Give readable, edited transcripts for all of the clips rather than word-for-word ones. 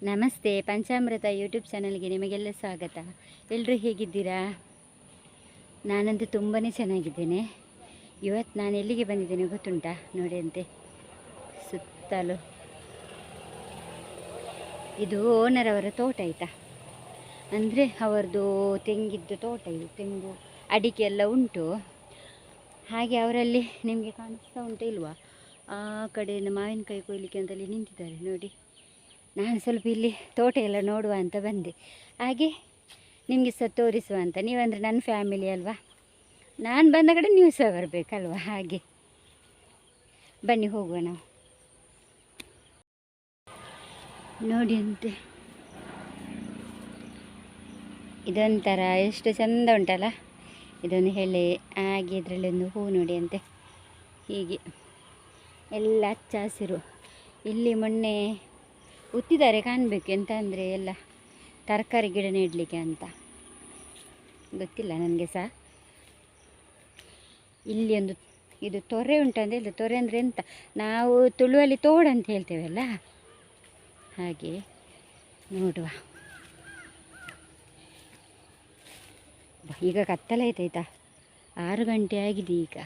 ನಮಸ್ತೆ, ಪಂಚಾಮೃತ ಯೂಟ್ಯೂಬ್ ಚಾನಲ್ಗೆ ನಿಮಗೆಲ್ಲ ಸ್ವಾಗತ. ಎಲ್ಲರೂ ಹೇಗಿದ್ದೀರಾ? ನಾನಂತೂ ತುಂಬಾ ಚೆನ್ನಾಗಿದ್ದೇನೆ. ಇವತ್ತು ನಾನು ಎಲ್ಲಿಗೆ ಬಂದಿದ್ದೇನೆ ಗೊತ್ತುಂಟಾ? ನೋಡಿ ಅಂತೆ ಸುತ್ತಲೂ ಇದು ಓನರ್ ಅವರ ತೋಟ ಆಯಿತಾ. ಅಂದರೆ ಅವರದು ತೆಂಗಿದ್ದು ತೋಟ, ಇದು ತೆಂಗು ಅಡಿಕೆ ಎಲ್ಲ ಉಂಟು. ಹಾಗೆ ಅವರಲ್ಲಿ ನಿಮಗೆ ಕಾಣಿಸ್ತಾ ಉಂಟು ಇಲ್ವಾ, ಆ ಕಡೆಯಿಂದ ಮಾವಿನಕಾಯಿ ಕೊಯ್ಲಿಕ್ಕೆ ಅಂತಲ್ಲಿ ನಿಂತಿದ್ದಾರೆ ನೋಡಿ. ನಾನು ಸ್ವಲ್ಪ ಇಲ್ಲಿ ತೋಟ ಎಲ್ಲ ನೋಡುವ ಅಂತ ಬಂದೆ, ಹಾಗೆ ನಿಮಗೆ ಸಹ ತೋರಿಸುವ ಅಂತ. ನೀವಂದರೆ ನನ್ನ ಫ್ಯಾಮಿಲಿ ಅಲ್ವಾ, ನಾನು ಬಂದ ಕಡೆ ನೀವು ಸಹ ಬರಬೇಕಲ್ವ. ಹಾಗೆ ಬನ್ನಿ ಹೋಗುವ ನಾವು. ನೋಡಿ ಅಂತೆ ಇದೊಂಥರ ಎಷ್ಟು ಚೆಂದ ಉಂಟಲ್ಲ, ಇದೊಂದು ಎಲೆ, ಹಾಗೆ ಇದರಲ್ಲಿ ಒಂದು ಹೂ ನೋಡಿ ಅಂತೆ. ಹೀಗೆ ಎಲ್ಲ ಹಚ್ಚ ಹಸಿರು. ಇಲ್ಲಿ ಮೊನ್ನೆ ಉತ್ತಿದ್ದಾರೆ ಕಾಣಬೇಕು, ಎಂತ ಅಂದರೆ ಎಲ್ಲ ತರಕಾರಿ ಗಿಡ ನೆಡಲಿಕ್ಕೆ ಅಂತ, ಗೊತ್ತಿಲ್ಲ ನನಗೆ ಸಹ. ಇಲ್ಲಿ ಒಂದು ಇದು ತೊರೆ ಉಂಟಂತ ಹೇಳಿದೆ. ತೊರೆ ಅಂದರೆ ಎಂತ, ನಾವು ತುಳುವಲ್ಲಿ ತೋಡು ಅಂತ ಹೇಳ್ತೇವಲ್ಲ ಹಾಗೆ. ನೋಡುವ, ಈಗ ಕತ್ತಲಾಯ್ತಾಯ್ತಾ, 6 ಗಂಟೆ ಆಗಿದೆ ಈಗ.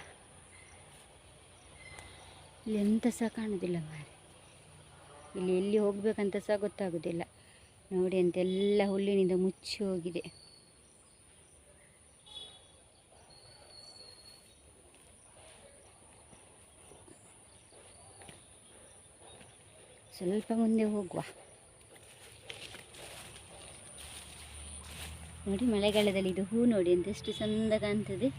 ಇಲ್ಲಿ ಎಂತ ಸಹ ಕಾಣೋದಿಲ್ಲ ಮಾರೆ, ಇಲ್ಲಿ ಎಲ್ಲಿ ಹೋಗ್ಬೇಕಂತ ಸಹ ಗೊತ್ತಾಗೋದಿಲ್ಲ. ನೋಡಿ ಅಂತೆಲ್ಲ ಹುಲ್ಲಿನಿಂದ ಮುಚ್ಚಿ ಹೋಗಿದೆ. ಸ್ವಲ್ಪ ಮುಂದೆ ಹೋಗುವ. ನೋಡಿ ಮಳೆಗಾಲದಲ್ಲಿ ಇದು ಹೂ ನೋಡಿ ಅಂತ ಎಷ್ಟು ಚಂದ ಕಾಣ್ತದೆ.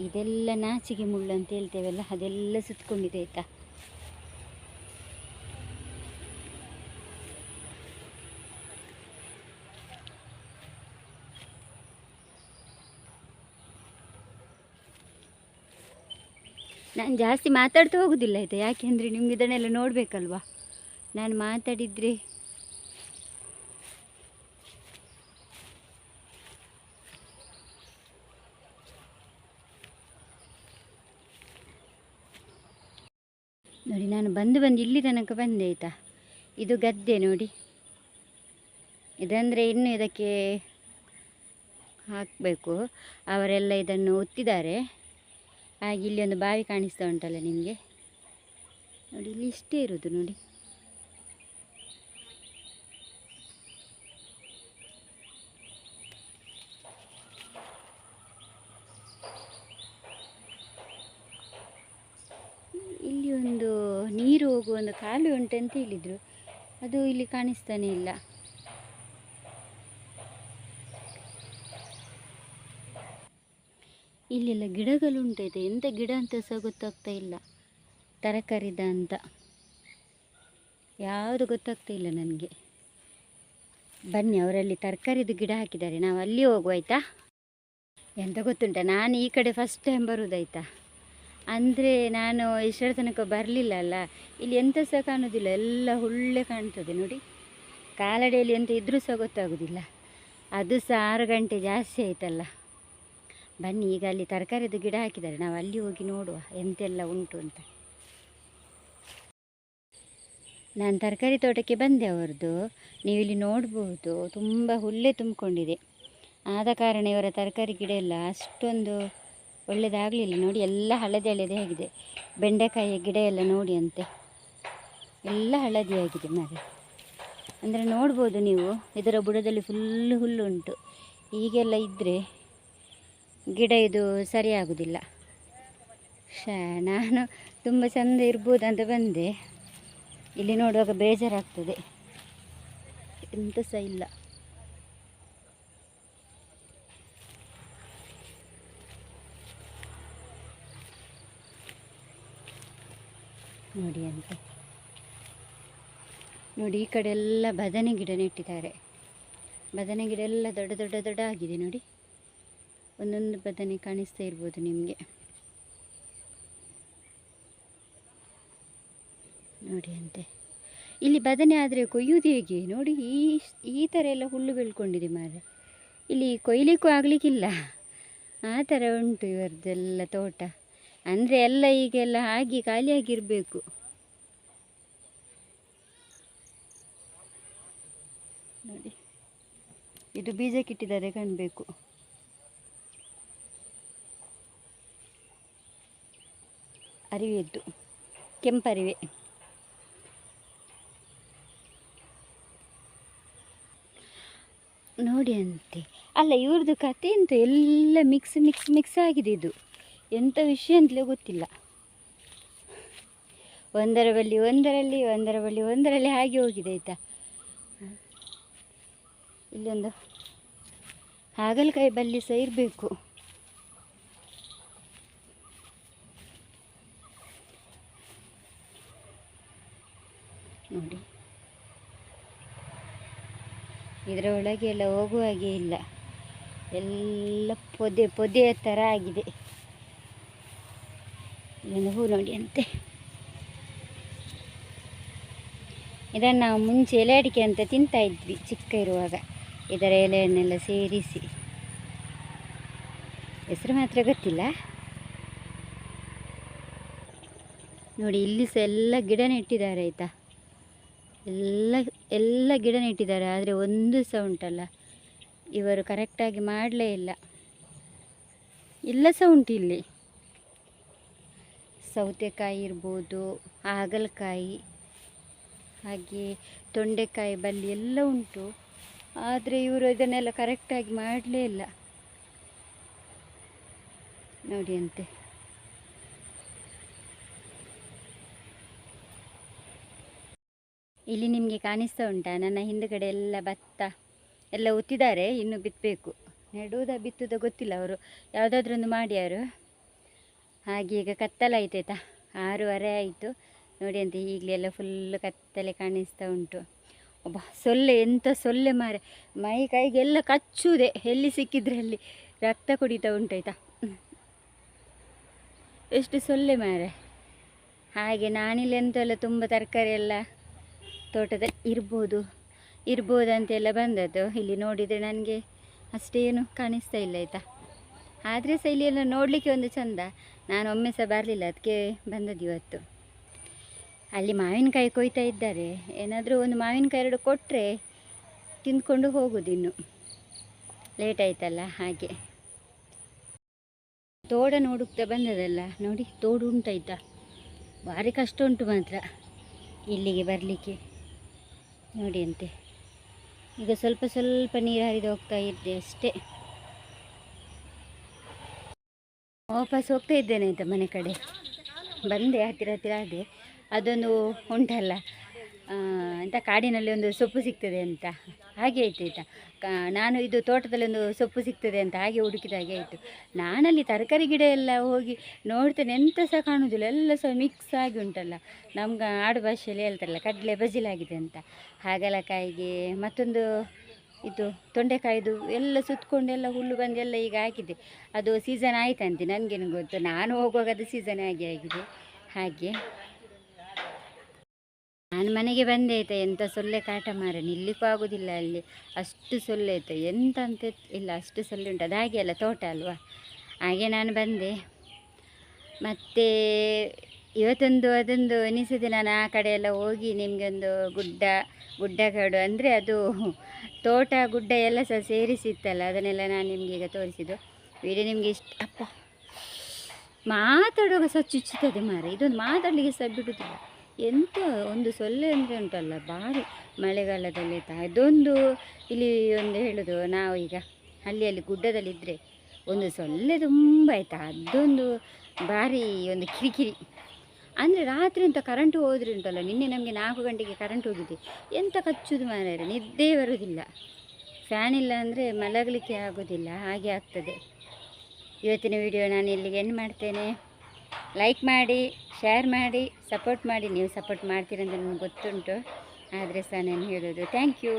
ಇದೆಲ್ಲ ನಾಚಿಗೆ ಮುಳ್ಳು ಅಂತ ಹೇಳ್ತೇವಲ್ಲ, ಅದೆಲ್ಲ ಸುತ್ತಕೊಂಡಿದೆ ಆಯ್ತಾ. ನಾನು ಜಾಸ್ತಿ ಮಾತಾಡ್ತಾ ಹೋಗೋದಿಲ್ಲ ಆಯಿತಾ, ಯಾಕೆಂದರೆ ನಿಮ್ಗೆ ಇದನ್ನೆಲ್ಲ ನೋಡಬೇಕಲ್ವಾ. ನಾನು ಮಾತಾಡಿದರೆ ನೋಡಿ, ನಾನು ಬಂದು ಇಲ್ಲಿ ತನಕ ಬಂದೆ ಆಯಿತಾ. ಇದು ಗದ್ದೆ ನೋಡಿ, ಇದಂದರೆ ಇನ್ನು ಇದಕ್ಕೆ ಹಾಕಬೇಕು. ಅವರೆಲ್ಲ ಇದನ್ನು ಒತ್ತಿದ್ದಾರೆ. ಹಾಗೆ ಇಲ್ಲಿ ಒಂದು ಬಾವಿ ಕಾಣಿಸ್ತಾ ಉಂಟಲ್ಲ ನಿಮಗೆ ನೋಡಿ, ಇಲ್ಲಿ ಇಷ್ಟೇ ಇರೋದು ನೋಡಿ. ಇಲ್ಲಿ ಒಂದು ನೀರು ಹೋಗುವ ಒಂದು ಕಾಲುವೆ ಉಂಟಂತ ಹೇಳಿದರು, ಅದು ಇಲ್ಲಿ ಕಾಣಿಸ್ತಾನೆ ಇಲ್ಲ. ಇಲ್ಲೆಲ್ಲ ಗಿಡಗಳು ಉಂಟೈತೆ, ಎಂಥ ಗಿಡ ಅಂತ ಸಹ ಗೊತ್ತಾಗ್ತಾ ಇಲ್ಲ. ತರಕಾರಿದ ಅಂತ ಯಾವುದು ಗೊತ್ತಾಗ್ತಾ ಇಲ್ಲ ನನಗೆ. ಬನ್ನಿ, ಅವರಲ್ಲಿ ತರಕಾರಿದು ಗಿಡ ಹಾಕಿದ್ದಾರೆ, ನಾವು ಅಲ್ಲಿ ಹೋಗುವ ಆಯಿತಾ. ಎಂತ ಗೊತ್ತುಂಟ, ನಾನು ಈ ಕಡೆ ಫಸ್ಟ್ ಟೈಮ್ ಬರೋದಾಯ್ತಾ. ಅಂದರೆ ನಾನು ಇಷ್ಟರ ತನಕ ಬರಲಿಲ್ಲ ಅಲ್ಲ. ಇಲ್ಲಿ ಎಂತ ಸಹ ಕಾಣೋದಿಲ್ಲ, ಎಲ್ಲ ಹುಳ್ಳೆ ಕಾಣ್ತದೆ ನೋಡಿ. ಕಾಲಡಿಯಲ್ಲಿ ಎಂತ ಇದ್ರೂ ಸಹ ಗೊತ್ತಾಗೋದಿಲ್ಲ. ಅದು ಸಹ 6 ಗಂಟೆ ಜಾಸ್ತಿ ಆಯ್ತಲ್ಲ. ಬನ್ನಿ, ಈಗ ಅಲ್ಲಿ ತರಕಾರಿದು ಗಿಡ ಹಾಕಿದ್ದಾರೆ, ನಾವು ಅಲ್ಲಿ ಹೋಗಿ ನೋಡುವ ಎಂತೆಲ್ಲ ಉಂಟು ಅಂತ. ನಾನು ತರಕಾರಿ ತೋಟಕ್ಕೆ ಬಂದೆ ಅವರದ್ದು. ನೀವು ಇಲ್ಲಿ ನೋಡ್ಬೋದು, ತುಂಬ ಹುಲ್ಲೆ ತುಂಬಿಕೊಂಡಿದೆ. ಆದ ಕಾರಣ ಇವರ ತರಕಾರಿ ಗಿಡ ಎಲ್ಲ ಅಷ್ಟೊಂದು ಒಳ್ಳೆಯದಾಗಲಿಲ್ಲ ನೋಡಿ. ಎಲ್ಲ ಹಳದಿ ಹಳದಿ ಆಗಿದೆ. ಬೆಂಡೆಕಾಯಿಯ ಗಿಡ ಎಲ್ಲ ನೋಡಿ ಅಂತೆ, ಎಲ್ಲ ಹಳದಿಯಾಗಿದೆ ಮರೆ. ಅಂದರೆ ನೋಡ್ಬೋದು ನೀವು, ಇದರ ಬುಡದಲ್ಲಿ ಫುಲ್ಲು ಹುಲ್ಲುಂಟು. ಹೀಗೆಲ್ಲ ಇದ್ದರೆ ಗಿಡ ಇದು ಸರಿಯಾಗೋದಿಲ್ಲ. ನಾನು ತುಂಬ ಚೆಂದ ಇರ್ಬೋದಂತ ಬಂದೆ, ಇಲ್ಲಿ ನೋಡುವಾಗ ಬೇಜಾರಾಗ್ತದೆ, ಎಂತ ಸಹ ಇಲ್ಲ. ನೋಡಿ ಅಂತ ನೋಡಿ, ಈ ಕಡೆ ಎಲ್ಲ ಬದನೆ ಗಿಡ ನೆಟ್ಟಿದ್ದಾರೆ. ಬದನೆ ಗಿಡ ಎಲ್ಲ ದೊಡ್ಡ ದೊಡ್ಡ ದೊಡ್ಡ ಆಗಿದೆ ನೋಡಿ. ಒಂದೊಂದು ಬದನೆ ಕಾಣಿಸ್ತಾ ಇರ್ಬೋದು ನಿಮಗೆ ನೋಡಿ ಅಂತೆ. ಇಲ್ಲಿ ಬದನೆ ಆದರೆ ಕೊಯ್ಯುವುದು ಹೇಗೆ ನೋಡಿ, ಈ ಥರ ಎಲ್ಲ ಹುಲ್ಲು ಬೆಳ್ಕೊಂಡಿದೆ ಮಾರೆ. ಇಲ್ಲಿ ಕೊಯ್ಲಿಕ್ಕೂ ಆಗಲಿಕ್ಕಿಲ್ಲ, ಆ ಥರ ಉಂಟು ಇವರದ್ದೆಲ್ಲ ತೋಟ. ಅಂದರೆ ಎಲ್ಲ ಈಗೆಲ್ಲ ಆಗಿ ಖಾಲಿಯಾಗಿರಬೇಕು. ಇದು ಬೀಜಕ್ಕಿಟ್ಟಿದ್ದಾರೆ ಕಾಣಬೇಕು. ಅರಿವೆದ್ದು ಕೆಂಪರಿವೆ. ನೋಡಿ ಅಂತೆ. ಅಲ್ಲ, ಇವ್ರದ್ದು ಕತೆ ಎಂತ ಎಲ್ಲ ಮಿಕ್ಸ್ ಆಗಿದೆ. ಇದು ಎಂಥ ವಿಷಯ ಅಂತಲೇ ಗೊತ್ತಿಲ್ಲ. ಒಂದರ ಬಳಿ ಒಂದರಲ್ಲಿ ಹಾಗೆ ಹೋಗಿದೆ ಆಯಿತಾ. ಇಲ್ಲೊಂದು ಹಾಗಲಕಾಯಿ ಬಳ್ಳಿ ಸಹ ಇರಬೇಕು. ನೋಡಿ, ಇದರ ಒಳಗೆ ಎಲ್ಲ ಹೋಗುವ ಹಾಗೆ ಇಲ್ಲ, ಎಲ್ಲ ಪೊದೆಯ ಥರ ಆಗಿದೆ. ಇದೊಂದು ಹೂ ನೋಡಿ ಅಂತೆ. ಇದನ್ನು ನಾವು ಮುಂಚೆ ಎಲೆ ಅಡಿಕೆ ಅಂತ ತಿಂತಾ ಇದ್ವಿ ಚಿಕ್ಕ ಇರುವಾಗ, ಇದರ ಎಲೆಯನ್ನೆಲ್ಲ ಸೇರಿಸಿ. ಹೆಸರು ಮಾತ್ರ ಗೊತ್ತಿಲ್ಲ. ನೋಡಿ, ಇಲ್ಲಿ ಸಹ ಎಲ್ಲ ಗಿಡ ನೆಟ್ಟಿದ್ದಾರೆ ಆಯಿತಾ. ಎಲ್ಲ ಗಿಡ ನೆಟ್ಟಿದ್ದಾರೆ, ಆದರೆ ಒಂದು ಸಹ ಉಂಟಲ್ಲ, ಇವರು ಕರೆಕ್ಟಾಗಿ ಮಾಡಲೇ ಇಲ್ಲ. ಇಲ್ಲ ಸಹ ಉಂಟು ಇಲ್ಲಿ. ಸೌತೆಕಾಯಿ ಇರ್ಬೋದು, ಹಾಗಲಕಾಯಿ, ಹಾಗೆ ತೊಂಡೆಕಾಯಿ ಬಳ್ಳಿ ಎಲ್ಲ ಉಂಟು. ಆದರೆ ಇವರು ಇದನ್ನೆಲ್ಲ ಕರೆಕ್ಟಾಗಿ ಮಾಡಲೇ ಇಲ್ಲ. ನೋಡಿ ಅಂತೆ. ಇಲ್ಲಿ ನಿಮಗೆ ಕಾಣಿಸ್ತಾ ಉಂಟಾ, ನನ್ನ ಹಿಂದುಗಡೆ ಎಲ್ಲ ಭತ್ತ ಎಲ್ಲ ಉತ್ತಿದ್ದಾರೆ, ಇನ್ನು ಬಿತ್ತಬೇಕು. ಬಿತ್ತುದ ಗೊತ್ತಿಲ್ಲ, ಅವರು ಯಾವುದಾದ್ರೂ ಒಂದು ಮಾಡ್ಯಾರು. ಹಾಗೆ ಈಗ ಕತ್ತಲಾಯ್ತಾಯ್ತಾ, 6:30 ಆಯಿತು. ನೋಡಿ ಅಂತ ಈಗಲೆಲ್ಲ ಫುಲ್ ಕತ್ತಲೆ ಕಾಣಿಸ್ತಾ ಉಂಟು. ಒಬ್ಬ ಸೊಳ್ಳೆ, ಎಂಥ ಸೊಳ್ಳೆ ಮಾರೆ, ಮೈ ಕೈಗೆಲ್ಲ ಕಚ್ಚುವುದೇ, ಎಲ್ಲಿ ಸಿಕ್ಕಿದ್ರಲ್ಲಿ ರಕ್ತ ಕುಡಿತಾ ಉಂಟಾಯ್ತಾ. ಎಷ್ಟು ಸೊಳ್ಳೆ ಮಾರೆ. ಹಾಗೆ ನಾನಿಲ್ಲೆಂತೆಲ್ಲ ತುಂಬ ತರಕಾರಿ ಎಲ್ಲ ತೋಟದಲ್ಲಿ ಇರ್ಬೋದಂತೆಲ್ಲ ಬಂದದ್ದು. ಇಲ್ಲಿ ನೋಡಿದರೆ ನನಗೆ ಅಷ್ಟೇನು ಕಾಣಿಸ್ತಾ ಇಲ್ಲ ಆಯಿತಾ. ಆದರೆ ಸಹ ಇಲ್ಲಿ ಎಲ್ಲ ನೋಡಲಿಕ್ಕೆ ಒಂದು ಚಂದ. ನಾನು ಒಮ್ಮೆ ಸಹ ಬರಲಿಲ್ಲ, ಅದಕ್ಕೆ ಬಂದದ್ದು ಇವತ್ತು. ಅಲ್ಲಿ ಮಾವಿನಕಾಯಿ ಕೊಯ್ತಾ ಇದ್ದಾರೆ. ಏನಾದರೂ ಒಂದು ಮಾವಿನಕಾಯಿ 2 ಕೊಟ್ಟರೆ ತಿಂದ್ಕೊಂಡು ಹೋಗೋದು. ಇನ್ನು ಲೇಟ್ ಆಯ್ತಲ್ಲ, ಹಾಗೆ ತೋಡನ್ನು ಹುಡುಕ್ತಾ ಬಂದದಲ್ಲ. ನೋಡಿ, ತೋಡು ಉಂಟಾಯ್ತಾ, ಭಾರಿ ಕಷ್ಟ ಉಂಟು ಮಾತ್ರ ಇಲ್ಲಿಗೆ ಬರಲಿಕ್ಕೆ. ನೋಡಿ ಅಂತೆ. ಈಗ ಸ್ವಲ್ಪ ನೀರು ಹರಿದು ಹೋಗ್ತಾ ಇದ್ದೆ ಅಷ್ಟೇ. ವಾಪಸ್ ಹೋಗ್ತಾ ಇದ್ದೇನೆ ಆಯಿತಾ, ಮನೆ ಕಡೆ ಬಂದೆ. ಹತ್ತಿರ ಆದೆ. ಅದೊಂದು ಉಂಟಲ್ಲ ಅಂತ, ಕಾಡಿನಲ್ಲಿ ಒಂದು ಸೊಪ್ಪು ಸಿಗ್ತದೆ ಅಂತ, ಹಾಗೆ ಆಯ್ತು ಆಯಿತಾ. ನಾನು ಇದು ತೋಟದಲ್ಲಿ ಒಂದು ಸೊಪ್ಪು ಸಿಗ್ತದೆ ಅಂತ ಹಾಗೆ ಹುಡುಕಿದಾಗೆ ಆಯಿತು. ನಾನಲ್ಲಿ ತರಕಾರಿ ಗಿಡ ಎಲ್ಲ ಹೋಗಿ ನೋಡ್ತೇನೆ, ಎಂಥ ಸಹ ಕಾಣೋದಿಲ್ಲ, ಎಲ್ಲ ಸಹ ಮಿಕ್ಸ್ ಆಗಿ ಉಂಟಲ್ಲ. ನಮ್ಗೆ ಆಡು ಭಾಷೆಯಲ್ಲಿ ಹೇಳ್ತಾರಲ್ಲ, ಕಡಲೆ ಬಜಿಲಾಗಿದೆ ಅಂತ. ಹಾಗಲಕಾಯಿಗೆ ಮತ್ತೊಂದು ಇದು ತೊಂಡೆಕಾಯಿದು ಎಲ್ಲ ಸುತ್ತಕೊಂಡು ಎಲ್ಲ ಹುಲ್ಲು ಬಂದು ಎಲ್ಲ ಈಗ ಆಗಿದೆ. ಅದು ಸೀಸನ್ ಆಯ್ತಂತೆ, ನನಗೇನು ಗೊತ್ತು. ನಾನು ಹೋಗುವಾಗ ಅದು ಸೀಸನ್ ಆಗಿದೆ. ಹಾಗೆ ನಾನು ಮನೆಗೆ ಬಂದೆ ಆಯಿತಾ. ಎಂಥ ಸೊಳ್ಳೆ ಕಾಟ ಮಾರೆ, ನಿಲ್ಲಿಕ್ಕೂ ಆಗೋದಿಲ್ಲ ಅಲ್ಲಿ, ಅಷ್ಟು ಸೊಳ್ಳೆ ಆಯಿತು. ಎಂತ ಅಂತ ಇಲ್ಲ, ಅಷ್ಟು ಸೊಳ್ಳೆ ಉಂಟು. ಅದು ಹಾಗೆ ಅಲ್ಲ, ತೋಟ ಅಲ್ವಾ, ಹಾಗೆ ನಾನು ಬಂದೆ. ಮತ್ತು ಇವತ್ತೊಂದು ಅದೊಂದು ಎನಿಸಿದೆ, ನಾನು ಆ ಕಡೆ ಎಲ್ಲ ಹೋಗಿ ನಿಮಗೆ ಒಂದು ಗುಡ್ಡಗಾಡು ಅಂದರೆ ಅದು ತೋಟ ಗುಡ್ಡ ಎಲ್ಲ ಸಹ ಸೇರಿಸಿತ್ತಲ್ಲ, ಅದನ್ನೆಲ್ಲ ನಾನು ನಿಮಗೆ ಈಗ ತೋರಿಸಿದ್ದು. ವಿಡಿಯೋ ನಿಮಗೆ ಅಪ್ಪ ಮಾತಾಡುವಾಗ ಸಹ ಚುಚ್ಚುತ್ತದೆ ಮಾರೆ. ಇದೊಂದು ಮಾತಾಡಲಿಕ್ಕೆ ಸಹ ಬಿಡುವುದಿಲ್ಲ. ಎಂಥ ಒಂದು ಸೊಳ್ಳೆ ಅಂದರೆ ಉಂಟಲ್ಲ, ಭಾರಿ ಮಳೆಗಾಲದಲ್ಲಿ ಆಯಿತಾ. ಅದೊಂದು ಇಲ್ಲಿ ಒಂದು ಹೇಳೋದು, ನಾವು ಈಗ ಹಳ್ಳಿಯಲ್ಲಿ ಗುಡ್ಡದಲ್ಲಿದ್ದರೆ ಒಂದು ಸೊಳ್ಳೆ ತುಂಬ ಆಯಿತಾ. ಅದೊಂದು ಭಾರಿ ಒಂದು ಕಿರಿಕಿರಿ. ಅಂದರೆ ರಾತ್ರಿ ಅಂತ ಕರೆಂಟು ಹೋದ್ರೆ ಉಂಟಲ್ಲ, ನಿನ್ನೆ ನಮಗೆ 4 ಗಂಟೆಗೆ ಕರೆಂಟ್ ಹೋಗಿದೆ. ಎಂಥ ಕಚ್ಚುದು ಮಾರ್ರೆ, ನಿದ್ದೆ ಬರೋದಿಲ್ಲ. ಫ್ಯಾನ್ ಇಲ್ಲ ಅಂದರೆ ಮಲಗಲಿಕ್ಕೆ ಆಗೋದಿಲ್ಲ, ಹಾಗೆ ಆಗ್ತದೆ. ಇವತ್ತಿನ ವಿಡಿಯೋ ನಾನು ಇಲ್ಲಿಗೆ ಎಂಡ್ ಮಾಡ್ತೇನೆ. ಲೈಕ್ ಮಾಡಿ, ಶೇರ್ ಮಾಡಿ, ಸಪೋರ್ಟ್ ಮಾಡಿ. ನೀವು ಸಪೋರ್ಟ್ ಮಾಡ್ತೀರಂತ ನನಗೆ ಗೊತ್ತುಂಟು, ಆದರೆ ಸಹ ನಾನು ಹೇಳೋದು ಥ್ಯಾಂಕ್ ಯು.